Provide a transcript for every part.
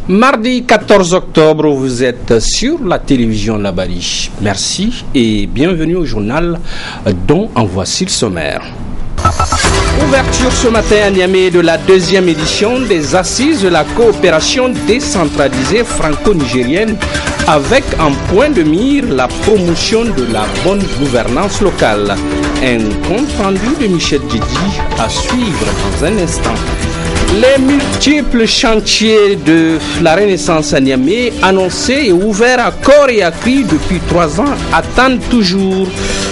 Mardi 14 octobre, vous êtes sur la télévision Labari. Merci et bienvenue au journal dont en voici le sommaire. Ouverture ce matin à Niamey de la deuxième édition des Assises de la coopération décentralisée franco-nigérienne avec en point de mire la promotion de la bonne gouvernance locale. Un compte rendu de Michel Didi à suivre dans un instant. Les multiples chantiers de la Renaissance à Niamey, annoncés et ouverts à corps et à cri depuis 3 ans, attendent toujours.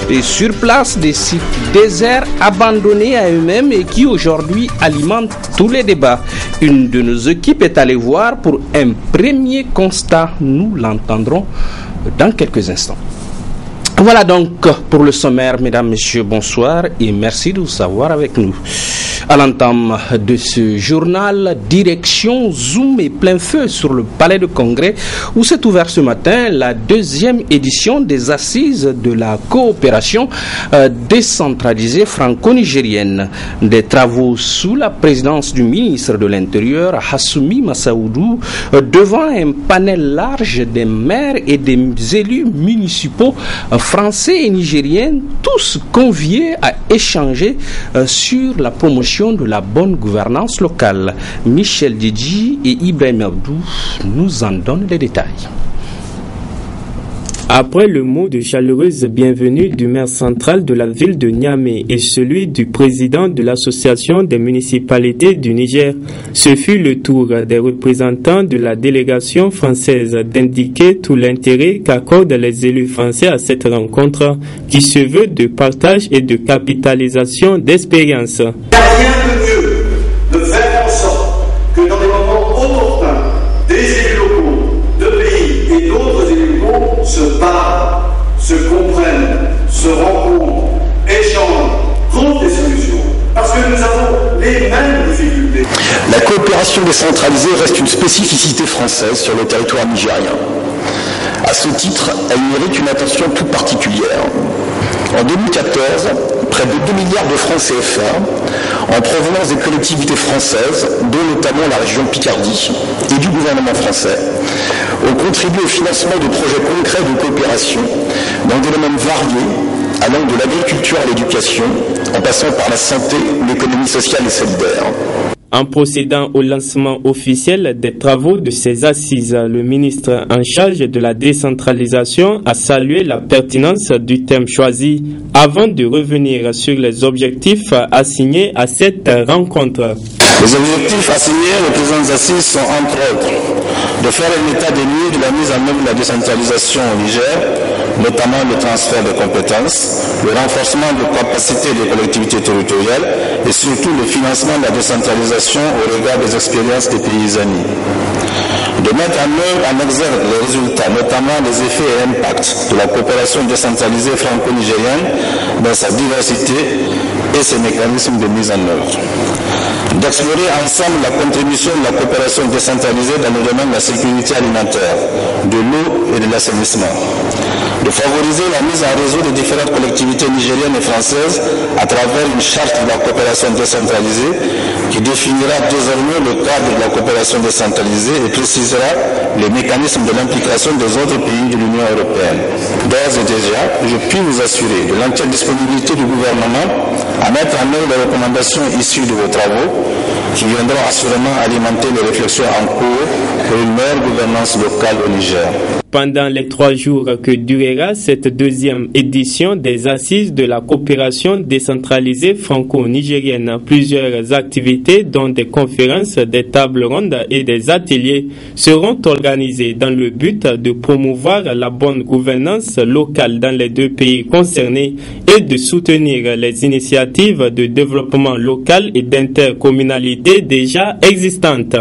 Et sur place, des sites déserts abandonnés à eux-mêmes et qui aujourd'hui alimentent tous les débats. Une de nos équipes est allée voir pour un premier constat. Nous l'entendrons dans quelques instants. Voilà donc pour le sommaire, mesdames, messieurs, bonsoir et merci de vous avoir avec nous. À l'entame de ce journal, direction zoom et plein feu sur le palais de congrès où s'est ouvert ce matin la deuxième édition des assises de la coopération décentralisée franco-nigérienne. Des travaux sous la présidence du ministre de l'Intérieur, Hassoumi Massaoudou, devant un panel large des maires et des élus municipaux français et nigériens, tous conviés à échanger sur la promotion de la bonne gouvernance locale. Michel Didi et Ibrahim Abdou nous en donnent les détails. Après le mot de chaleureuse bienvenue du maire central de la ville de Niamey et celui du président de l'association des municipalités du Niger, ce fut le tour des représentants de la délégation française d'indiquer tout l'intérêt qu'accordent les élus français à cette rencontre qui se veut de partage et de capitalisation d'expérience. Il n'y a rien de mieux de faire en sorte que dans des moments opportuns, des élus locaux de pays et d'autres élus locaux se parlent, se comprennent, se rencontrent, échangent, trouvent des solutions. Parce que nous avons les mêmes difficultés. La coopération décentralisée reste une spécificité française sur le territoire nigérien. À ce titre, elle mérite une attention toute particulière. En 2014, près de 2 milliards de francs CFA, en provenance des collectivités françaises, dont notamment la région Picardie, et du gouvernement français, ont contribué au financement de projets concrets de coopération dans des domaines variés, allant de l'agriculture à l'éducation, en passant par la santé, l'économie sociale et solidaire. En procédant au lancement officiel des travaux de ces assises, le ministre en charge de la décentralisation a salué la pertinence du thème choisi avant de revenir sur les objectifs assignés à cette rencontre. Les objectifs assignés aux présentes assises sont entre autres de faire un état des lieux de la mise en œuvre de la décentralisation au Niger, notamment le transfert de compétences, le renforcement des capacités des collectivités territoriales et surtout le financement de la décentralisation au regard des expériences des pays amis. De mettre en œuvre en exergue les résultats, notamment les effets et impacts de la coopération décentralisée franco-nigérienne dans sa diversité et ses mécanismes de mise en œuvre. D'explorer ensemble la contribution de la coopération décentralisée dans le domaine de la sécurité alimentaire, de l'eau et de l'assainissement. De favoriser la mise en réseau des différentes collectivités nigériennes et françaises à travers une charte de la coopération décentralisée qui définira désormais le cadre de la coopération décentralisée et précisera les mécanismes de l'implication des autres pays de l'Union européenne. D'ores et déjà, je puis vous assurer de l'entière disponibilité du gouvernement à mettre en œuvre les recommandations issues de vos travaux qui viendront assurément alimenter les réflexions en cours pour une meilleure gouvernance locale au Niger. Pendant les 3 jours que durera cette deuxième édition des assises de la coopération décentralisée franco-nigérienne, plusieurs activités dont des conférences, des tables rondes et des ateliers seront organisées dans le but de promouvoir la bonne gouvernance locale dans les 2 pays concernés et de soutenir les initiatives de développement local et d'intercommunalité déjà existantes.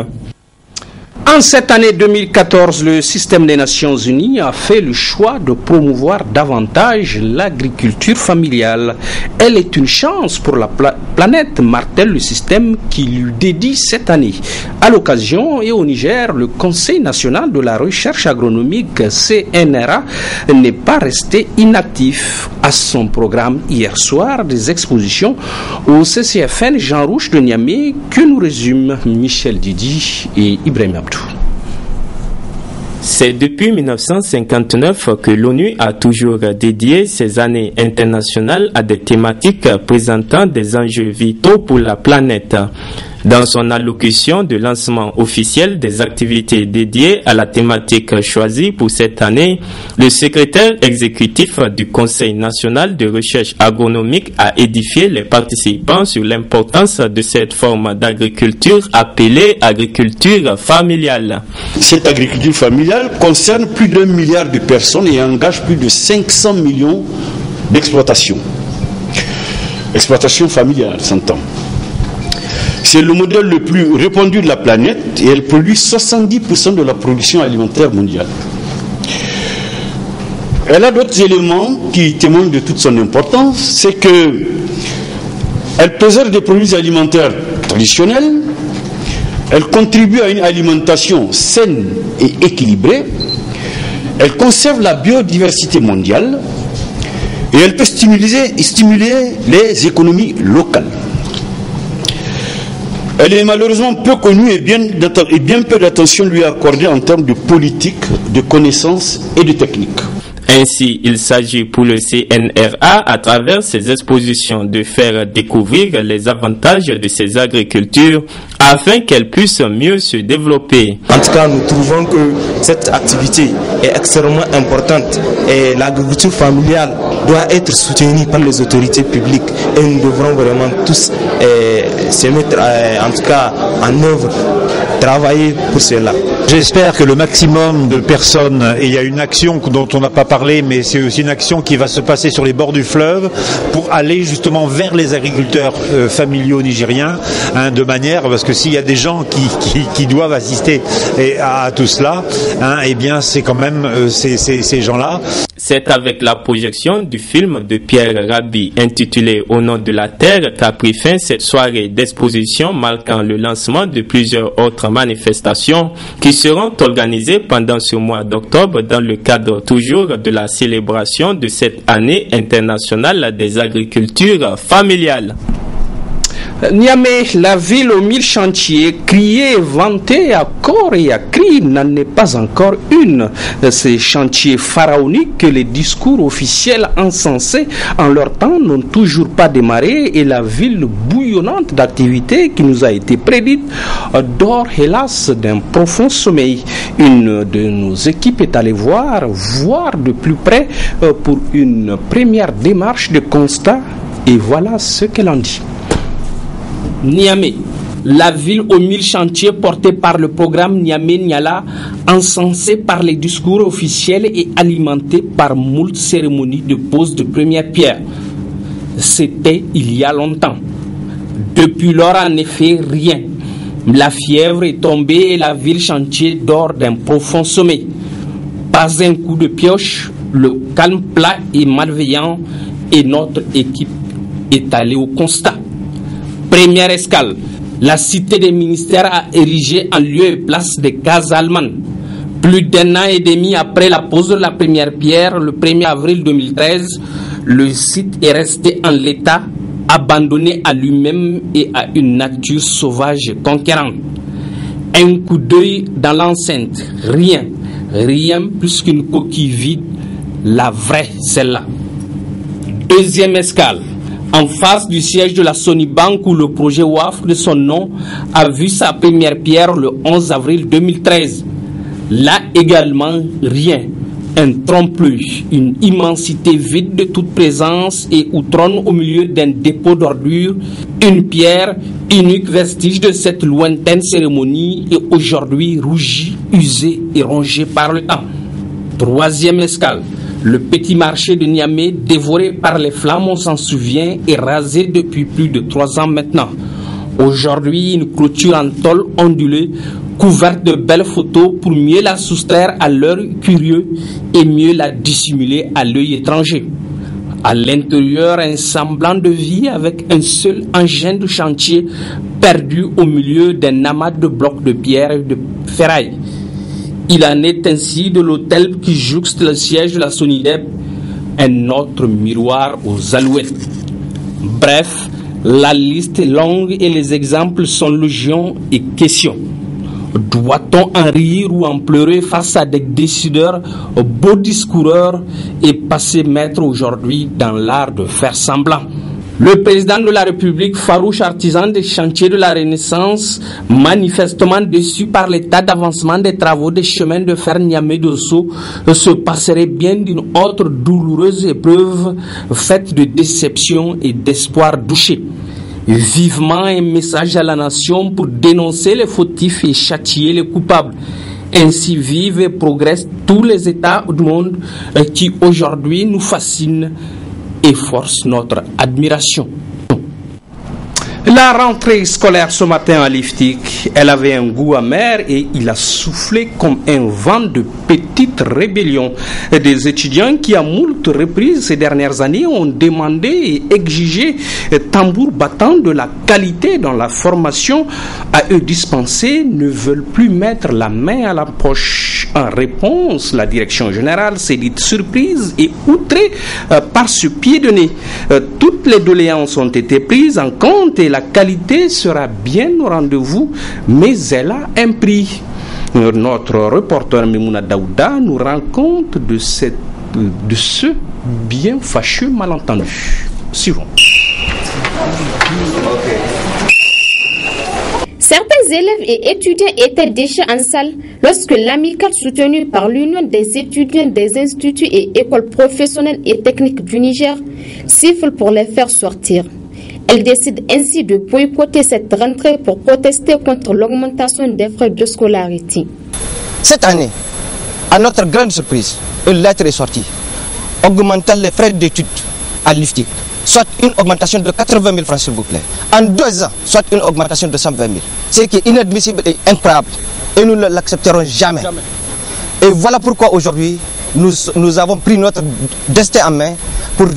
En cette année 2014, le système des Nations Unies a fait le choix de promouvoir davantage l'agriculture familiale. Elle est une chance pour la planète, martèle le système qui lui dédie cette année. À l'occasion et au Niger, le Conseil national de la recherche agronomique CNRA n'est pas resté inactif. À son programme hier soir, des expositions au CCFN Jean Rouch de Niamey que nous résument Michel Didi et Ibrahim Abdou. C'est depuis 1959 que l'ONU a toujours dédié ses années internationales à des thématiques présentant des enjeux vitaux pour la planète. Dans son allocution de lancement officiel des activités dédiées à la thématique choisie pour cette année, le secrétaire exécutif du Conseil national de recherche agronomique a édifié les participants sur l'importance de cette forme d'agriculture appelée agriculture familiale. Cette agriculture familiale concerne plus d'1 milliard de personnes et engage plus de 500 millions d'exploitations. Exploitation familiale, s'entend. C'est le modèle le plus répandu de la planète et elle produit 70% de la production alimentaire mondiale. Elle a d'autres éléments qui témoignent de toute son importance, c'est que elle préserve des produits alimentaires traditionnels, elle contribue à une alimentation saine et équilibrée, elle conserve la biodiversité mondiale et elle peut stimuler les économies locales. Elle est malheureusement peu connue et bien peu d'attention lui est accordée en termes de politique, de connaissances et de techniques. Ainsi, il s'agit pour le CNRA, à travers ses expositions, de faire découvrir les avantages de ces agricultures afin qu'elles puissent mieux se développer. En tout cas, nous trouvons que cette activité est extrêmement importante et l'agriculture familiale doit être soutenue par les autorités publiques et nous devrons vraiment tous se mettre en tout cas en œuvre, travailler pour cela. J'espère que le maximum de personnes, et il y a une action dont on n'a pas parlé, mais c'est aussi une action qui va se passer sur les bords du fleuve pour aller justement vers les agriculteurs familiaux nigériens, de manière, parce que s'il y a des gens qui doivent assister à tout cela, eh bien c'est quand même ces gens-là. C'est avec la projection du film de Pierre Rabhi intitulé Au nom de la terre qu'a pris fin cette soirée d'exposition marquant le lancement de plusieurs autres manifestations qui seront organisées pendant ce mois d'octobre dans le cadre toujours de la célébration de cette année internationale des agricultures familiales. Niamey, la ville aux 1000 chantiers, criée, vantée à corps et à cri, n'en est pas encore une. Ces chantiers pharaoniques que les discours officiels encensés en leur temps n'ont toujours pas démarré et la ville bouillonnante d'activités qui nous a été prédite dort hélas d'un profond sommeil. Une de nos équipes est allée voir de plus près pour une première démarche de constat et voilà ce qu'elle en dit. Niamey, la ville aux 1000 chantiers portée par le programme Niamey-Niala, encensé par les discours officiels et alimenté par moult cérémonies de pose de première pierre. C'était il y a longtemps. Depuis lors, en effet, rien. La fièvre est tombée et la ville chantier dort d'un profond sommeil. Pas un coup de pioche, le calme plat et malveillant et notre équipe est allée au constat. Première escale, la cité des ministères a érigé en lieu et place des cases allemandes. Plus d'1 an et demi après la pose de la première pierre, le 1er avril 2013, le site est resté en l'état, abandonné à lui-même et à une nature sauvage conquérante. Un coup d'œil dans l'enceinte, rien plus qu'une coquille vide, la vraie, celle-là. Deuxième escale, en face du siège de la Sony-Bank où le projet WAF de son nom a vu sa première pierre le 11 avril 2013. Là également, rien. Un trompe-l'œil, une immensité vide de toute présence et où trône au milieu d'un dépôt d'ordures une pierre, unique vestige de cette lointaine cérémonie et aujourd'hui rougie, usée et rongée par le temps. Troisième escale. Le petit marché de Niamey, dévoré par les flammes, on s'en souvient, est rasé depuis plus de 3 ans maintenant. Aujourd'hui, une clôture en tôle ondulée, couverte de belles photos pour mieux la soustraire à l'œil curieux et mieux la dissimuler à l'œil étranger. À l'intérieur, un semblant de vie avec un seul engin de chantier perdu au milieu d'un amas de blocs de pierre et de ferraille. Il en est ainsi de l'hôtel qui jouxte le siège de la Sonidep, un autre miroir aux alouettes. Bref, la liste est longue et les exemples sont légion et question. Doit-on en rire ou en pleurer face à des décideurs beaux discoureurs et passer maître aujourd'hui dans l'art de faire semblant? Le président de la République, farouche artisan des chantiers de la Renaissance, manifestement déçu par l'état d'avancement des travaux des chemins de fer Niamey-Dosso, se passerait bien d'une autre douloureuse épreuve faite de déception et d'espoir douché. Vivement un message à la nation pour dénoncer les fautifs et châtier les coupables. Ainsi vivent et progressent tous les États du monde qui aujourd'hui nous fascinent et forcent notre admiration. La rentrée scolaire ce matin à Liftik, elle avait un goût amer et il a soufflé comme un vent de petites rébellions. Des étudiants qui à moult reprises ces dernières années ont demandé et exigé tambour battant de la qualité dans la formation à eux dispensée ne veulent plus mettre la main à la poche. En réponse, la direction générale s'est dite surprise et outrée par ce pied de nez. Toutes les doléances ont été prises en compte et la qualité sera bien au rendez-vous, mais elle a un prix. Notre reporter Memouna Daouda nous rend compte de ce bien fâcheux malentendu. Suivons. Certains élèves et étudiants étaient déjà en salle lorsque l'amicale soutenue par l'Union des étudiants des instituts et écoles professionnelles et techniques du Niger siffle pour les faire sortir. Elle décide ainsi de boycotter cette rentrée pour protester contre l'augmentation des frais de scolarité. Cette année, à notre grande surprise, une lettre est sortie augmentant les frais d'études à Liftik, soit une augmentation de 80 000 francs s'il vous plaît. En 2 ans, soit une augmentation de 120 000. Ce qui est inadmissible et incroyable. Et nous ne l'accepterons jamais. Et voilà pourquoi aujourd'hui, nous avons pris notre destin en main pour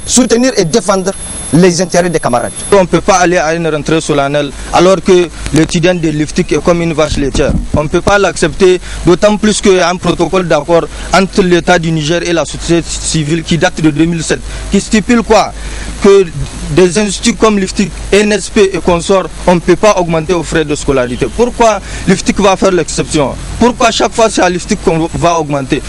soutenir et défendre les intérêts des camarades. On ne peut pas aller à une rentrée solennelle alors que l'étudiant de Liftik est comme une vache laitière. On ne peut pas l'accepter, d'autant plus qu'il y a un protocole d'accord entre l'État du Niger et la société civile qui date de 2007, qui stipule quoi? Que des instituts comme Liftik, NSP et consorts, on ne peut pas augmenter aux frais de scolarité. Pourquoi Liftik va faire l'exception? Pourquoi chaque fois c'est à Liftik qu'on va augmenter?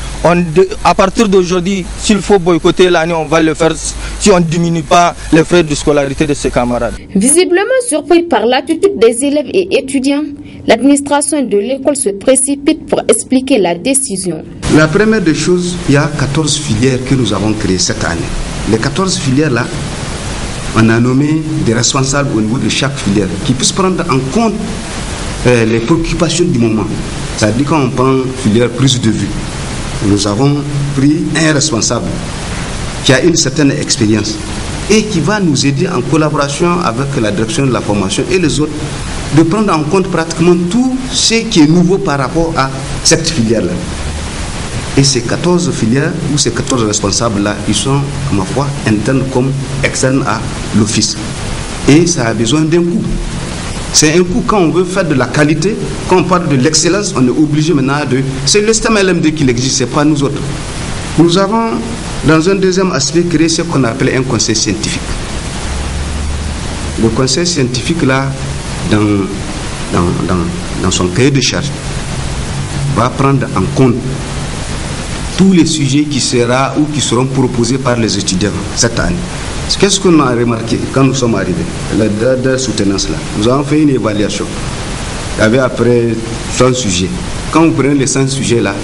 À partir d'aujourd'hui, s'il faut boycotter l'année, on va le faire si on ne diminue pas les frais de scolarité de ses camarades. Visiblement surpris par l'attitude des élèves et étudiants, l'administration de l'école se précipite pour expliquer la décision. La première des choses, il y a 14 filières que nous avons créées cette année. Les 14 filières-là, on a nommé des responsables au niveau de chaque filière qui puissent prendre en compte les préoccupations du moment. C'est-à-dire quand on prend filière prise de vue, nous avons pris un responsable qui a une certaine expérience et qui va nous aider en collaboration avec la direction de la formation et les autres de prendre en compte pratiquement tout ce qui est nouveau par rapport à cette filière-là. Et ces 14 filières ou ces 14 responsables-là, ils sont, à ma foi, internes comme externes à l'office. Et ça a besoin d'un coût. C'est un coût quand on veut faire de la qualité, quand on parle de l'excellence, on est obligé maintenant de... C'est le système LMD qui existe, ce n'est pas nous autres. Nous avons, dans un deuxième aspect, créé ce qu'on appelle un conseil scientifique. Le conseil scientifique, là, dans son cahier de charge, va prendre en compte tous les sujets qui seront proposés par les étudiants cette année. Qu'est-ce qu'on a remarqué quand nous sommes arrivés, la soutenance là? Nous avons fait une évaluation. Il y avait après 100 sujets. Quand vous prenez les 100 sujets là,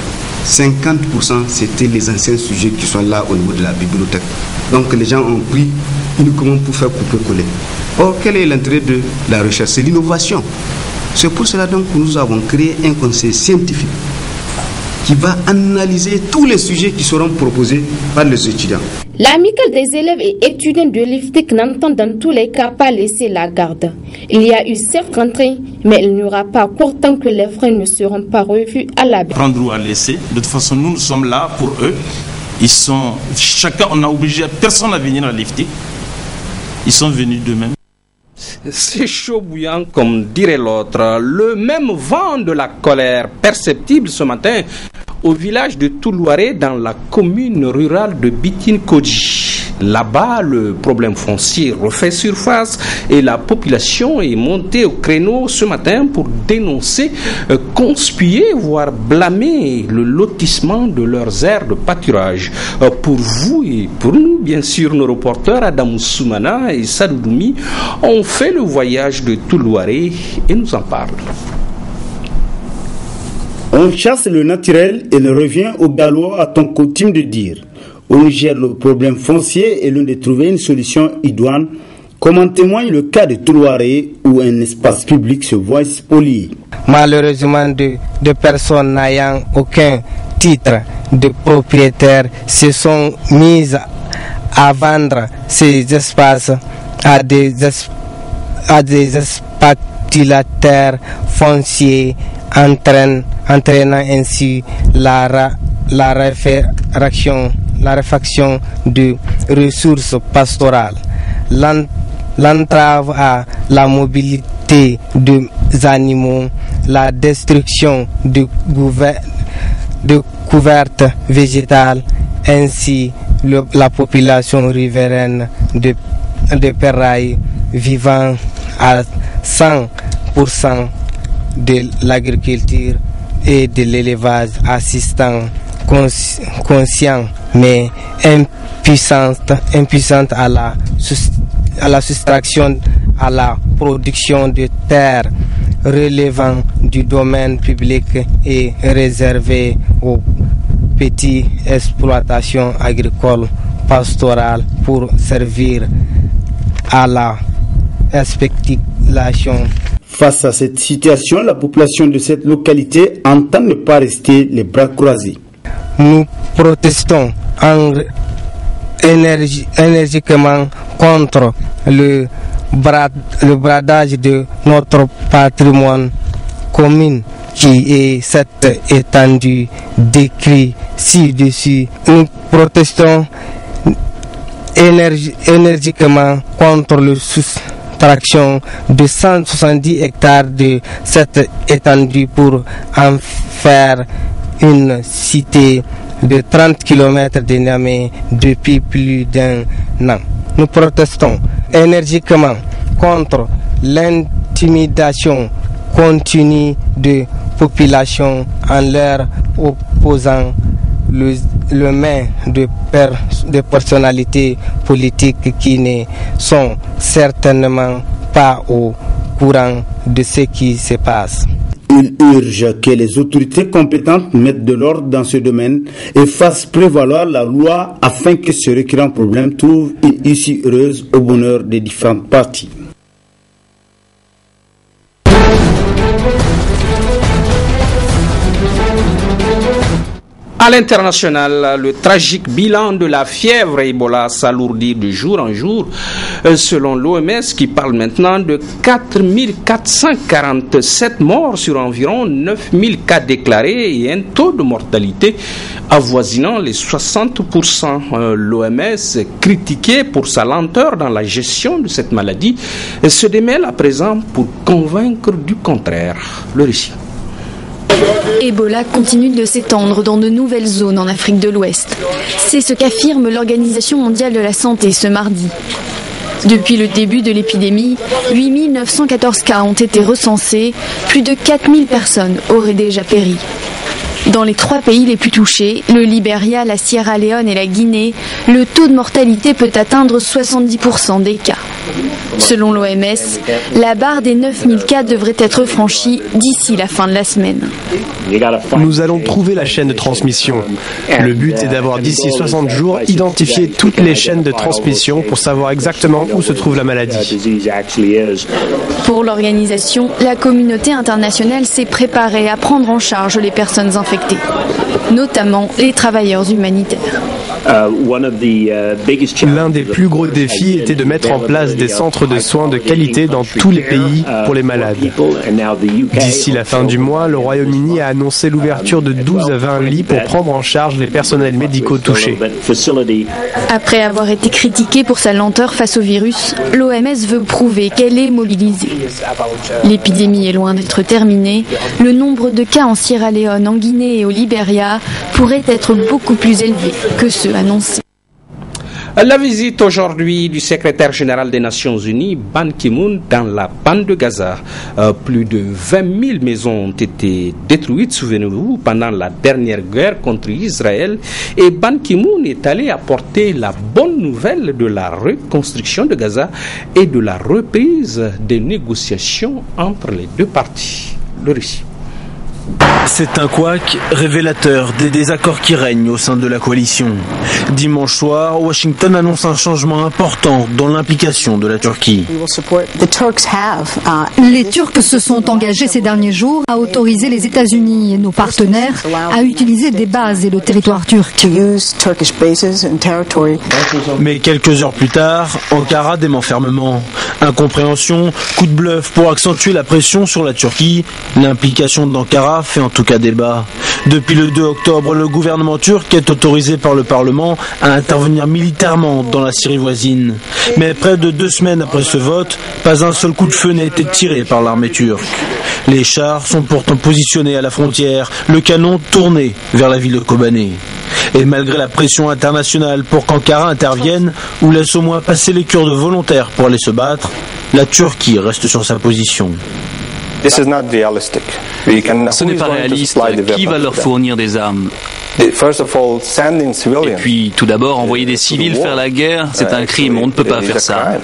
50% c'était les anciens sujets qui sont là au niveau de la bibliothèque. Donc les gens ont pris uniquement pour faire couper-coller. Or, quel est l'intérêt de la recherche? C'est l'innovation. C'est pour cela donc que nous avons créé un conseil scientifique qui va analyser tous les sujets qui seront proposés par les étudiants. L'amicale des élèves et étudiants de Liftik n'entend dans tous les cas pas laisser la garde. Il y a eu cette rentrée, mais il n'y aura pas court temps que les frais ne seront pas revus à la baisse. Prendre ou à laisser. De toute façon, nous sommes là pour eux. Chacun, on a obligé personne à venir à Liftik. Ils sont venus d'eux-mêmes. C'est chaud bouillant comme dirait l'autre. Le même vent de la colère perceptible ce matin au village de Toulouaré dans la commune rurale de Bitin-Kodji. Là-bas, le problème foncier refait surface et la population est montée au créneau ce matin pour dénoncer, conspuer, voire blâmer le lotissement de leurs aires de pâturage. Pour vous et pour nous, bien sûr, nos reporters Adam Soumana et Sadou Doumi ont fait le voyage de Toulouaré et nous en parlent. On chasse le naturel et le revient au galop, a-t-on coutume de dire. Au Niger, le problème foncier est l'un de trouver une solution idoine, comme en témoigne le cas de Toulouaré où un espace public se voit spolié. Malheureusement, de personnes n'ayant aucun titre de propriétaire se sont mises à vendre ces espaces à des spéculateurs fonciers, entraînant ainsi la réfaction de ressources pastorales, l'entrave à la mobilité des animaux, la destruction de couvertes végétales, ainsi la population riveraine de Peraille vivant à 100% de l'agriculture et de l'élevage, assistant conscient mais impuissante à la soustraction à la production de terres relevant du domaine public et réservé aux petites exploitations agricoles pastorales pour servir à la spéculation. Face à cette situation, la population de cette localité entend ne pas rester les bras croisés. Nous protestons énergiquement contre le bradage de notre patrimoine commun qui est cette étendue décrit ci-dessus. Nous protestons énergiquement contre le soustraction de 170 hectares de cette étendue pour en faire une cité de 30 km de Niamey depuis plus d'un an. Nous protestons énergiquement contre l'intimidation continue de population en leur opposant le main de personnalités politiques qui ne sont certainement pas au courant de ce qui se passe. Il urge que les autorités compétentes mettent de l'ordre dans ce domaine et fassent prévaloir la loi afin que ce récurrent problème trouve une issue heureuse au bonheur des différentes parties. À l'international, le tragique bilan de la fièvre Ebola s'alourdit de jour en jour, selon l'OMS qui parle maintenant de 4447 morts sur environ 9000 cas déclarés et un taux de mortalité avoisinant les 60%. L'OMS, critiquée pour sa lenteur dans la gestion de cette maladie, se démêle à présent pour convaincre du contraire. Le récit. Ebola continue de s'étendre dans de nouvelles zones en Afrique de l'Ouest. C'est ce qu'affirme l'Organisation mondiale de la santé ce mardi. Depuis le début de l'épidémie, 8914 cas ont été recensés, plus de 4000 personnes auraient déjà péri. Dans les 3 pays les plus touchés, le Libéria, la Sierra Leone et la Guinée, le taux de mortalité peut atteindre 70% des cas. Selon l'OMS, la barre des 9000 cas devrait être franchie d'ici la fin de la semaine. Nous allons trouver la chaîne de transmission. Le but est d'avoir d'ici 60 jours identifié toutes les chaînes de transmission pour savoir exactement où se trouve la maladie. Pour l'organisation, la communauté internationale s'est préparée à prendre en charge les personnes infectées, notamment les travailleurs humanitaires. L'un des plus gros défis était de mettre en place des centres de soins de qualité dans tous les pays pour les malades. D'ici la fin du mois, le Royaume-Uni a annoncé l'ouverture de 12 à 20 lits pour prendre en charge les personnels médicaux touchés. Après avoir été critiquée pour sa lenteur face au virus, l'OMS veut prouver qu'elle est mobilisée. L'épidémie est loin d'être terminée. Le nombre de cas en Sierra Leone, en Guinée et au Libéria pourrait être beaucoup plus élevé que ceux annoncés. La visite aujourd'hui du secrétaire général des Nations Unies, Ban Ki-moon, dans la bande de Gaza. Plus de 20 000 maisons ont été détruites, souvenez-vous, pendant la dernière guerre contre Israël. Et Ban Ki-moon est allé apporter la bonne nouvelle de la reconstruction de Gaza et de la reprise des négociations entre les deux parties. Le récit. C'est un couac révélateur des désaccords qui règnent au sein de la coalition. Dimanche soir, Washington annonce un changement important dans l'implication de la Turquie. Les Turcs se sont engagés ces derniers jours à autoriser les États-Unis et nos partenaires à utiliser des bases et le territoire turc. Mais quelques heures plus tard, Ankara dément fermement. Incompréhension, coup de bluff pour accentuer la pression sur la Turquie. L'implication d'Ankara fait en tout cas débat. Depuis le 2 octobre, le gouvernement turc est autorisé par le Parlement à intervenir militairement dans la Syrie voisine. Mais près de 2 semaines après ce vote, pas un seul coup de feu n'a été tiré par l'armée turque. Les chars sont pourtant positionnés à la frontière, le canon tourné vers la ville de Kobané. Et malgré la pression internationale pour qu'Ankara intervienne ou laisse au moins passer les Kurdes volontaires pour aller se battre, la Turquie reste sur sa position. Ce n'est pas réaliste. Qui va leur fournir des armes ? Et puis, tout d'abord, envoyer des civils faire la guerre, c'est un crime. On ne peut pas faire ça.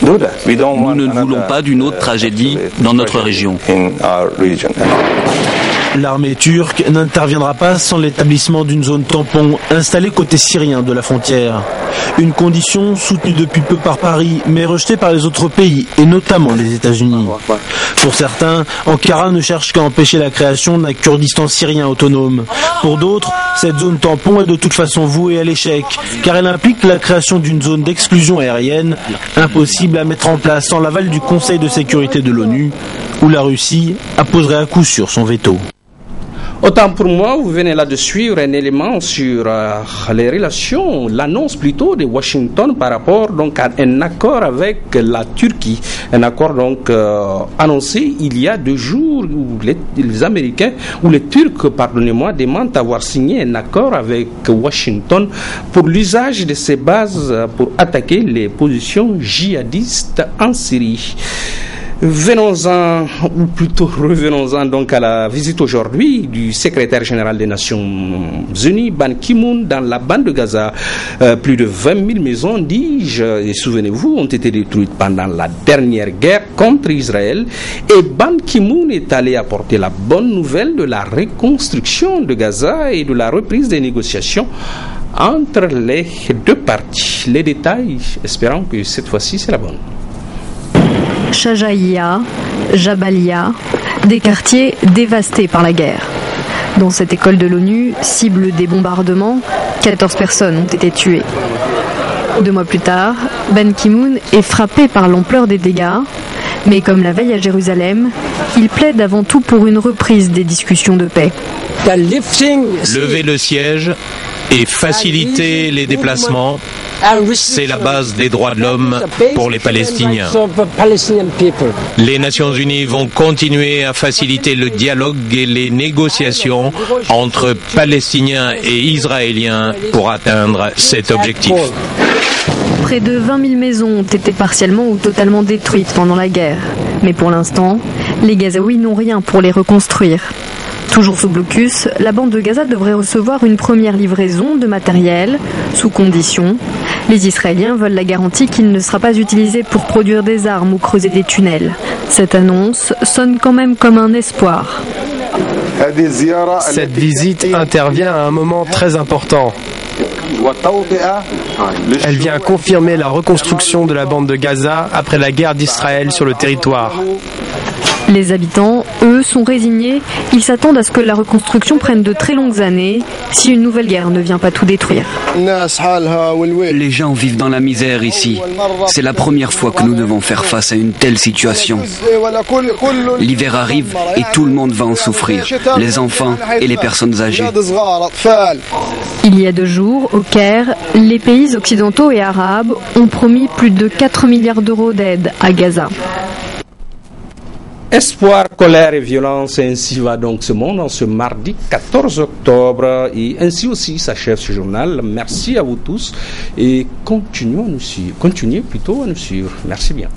Nous ne voulons pas d'une autre tragédie dans notre région. L'armée turque n'interviendra pas sans l'établissement d'une zone tampon installée côté syrien de la frontière. Une condition soutenue depuis peu par Paris, mais rejetée par les autres pays, et notamment les États-Unis. Pour certains, Ankara ne cherche qu'à empêcher la création d'un Kurdistan syrien autonome. Pour d'autres, cette zone tampon est de toute façon vouée à l'échec, car elle implique la création d'une zone d'exclusion aérienne, impossible à mettre en place sans l'aval du Conseil de sécurité de l'ONU, où la Russie apposerait à coup sûr son veto. Autant pour moi, vous venez là de suivre un élément sur les relations, l'annonce plutôt de Washington par rapport donc à un accord avec la Turquie. Un accord donc annoncé il y a 2 jours où les Américains, ou les Turcs, pardonnez-moi, demandent d'avoir signé un accord avec Washington pour l'usage de ces bases pour attaquer les positions djihadistes en Syrie. Venons-en, ou plutôt revenons-en donc à la visite aujourd'hui du secrétaire général des Nations Unies, Ban Ki-moon, dans la bande de Gaza. Plus de 20 000 maisons, dis-je, et souvenez-vous, ont été détruites pendant la dernière guerre contre Israël. Et Ban Ki-moon est allé apporter la bonne nouvelle de la reconstruction de Gaza et de la reprise des négociations entre les deux parties. Les détails, espérons que cette fois-ci c'est la bonne. Shajaïa, Jabalia, des quartiers dévastés par la guerre. Dans cette école de l'ONU, cible des bombardements, 14 personnes ont été tuées. 2 mois plus tard, Ban Ki-moon est frappé par l'ampleur des dégâts, mais comme la veille à Jérusalem, il plaide avant tout pour une reprise des discussions de paix. Lever le siège et faciliter les déplacements, c'est la base des droits de l'homme pour les Palestiniens. Les Nations Unies vont continuer à faciliter le dialogue et les négociations entre Palestiniens et Israéliens pour atteindre cet objectif. Près de 20 000 maisons ont été partiellement ou totalement détruites pendant la guerre. Mais pour l'instant, les Gazaouis n'ont rien pour les reconstruire. Toujours sous blocus, la bande de Gaza devrait recevoir une première livraison de matériel, sous condition. Les Israéliens veulent la garantie qu'il ne sera pas utilisé pour produire des armes ou creuser des tunnels. Cette annonce sonne quand même comme un espoir. Cette visite intervient à un moment très important. Elle vient confirmer la reconstruction de la bande de Gaza après la guerre d'Israël sur le territoire. Les habitants, eux, sont résignés. Ils s'attendent à ce que la reconstruction prenne de très longues années si une nouvelle guerre ne vient pas tout détruire. Les gens vivent dans la misère ici. C'est la première fois que nous devons faire face à une telle situation. L'hiver arrive et tout le monde va en souffrir, les enfants et les personnes âgées. Il y a 2 jours, au Caire, les pays occidentaux et arabes ont promis plus de 4 milliards d'euros d'aide à Gaza. Espoir, colère et violence, ainsi va donc ce monde en ce mardi 14 octobre. Et ainsi aussi s'achève ce journal. Merci à vous tous et continuez plutôt à nous suivre. Merci bien.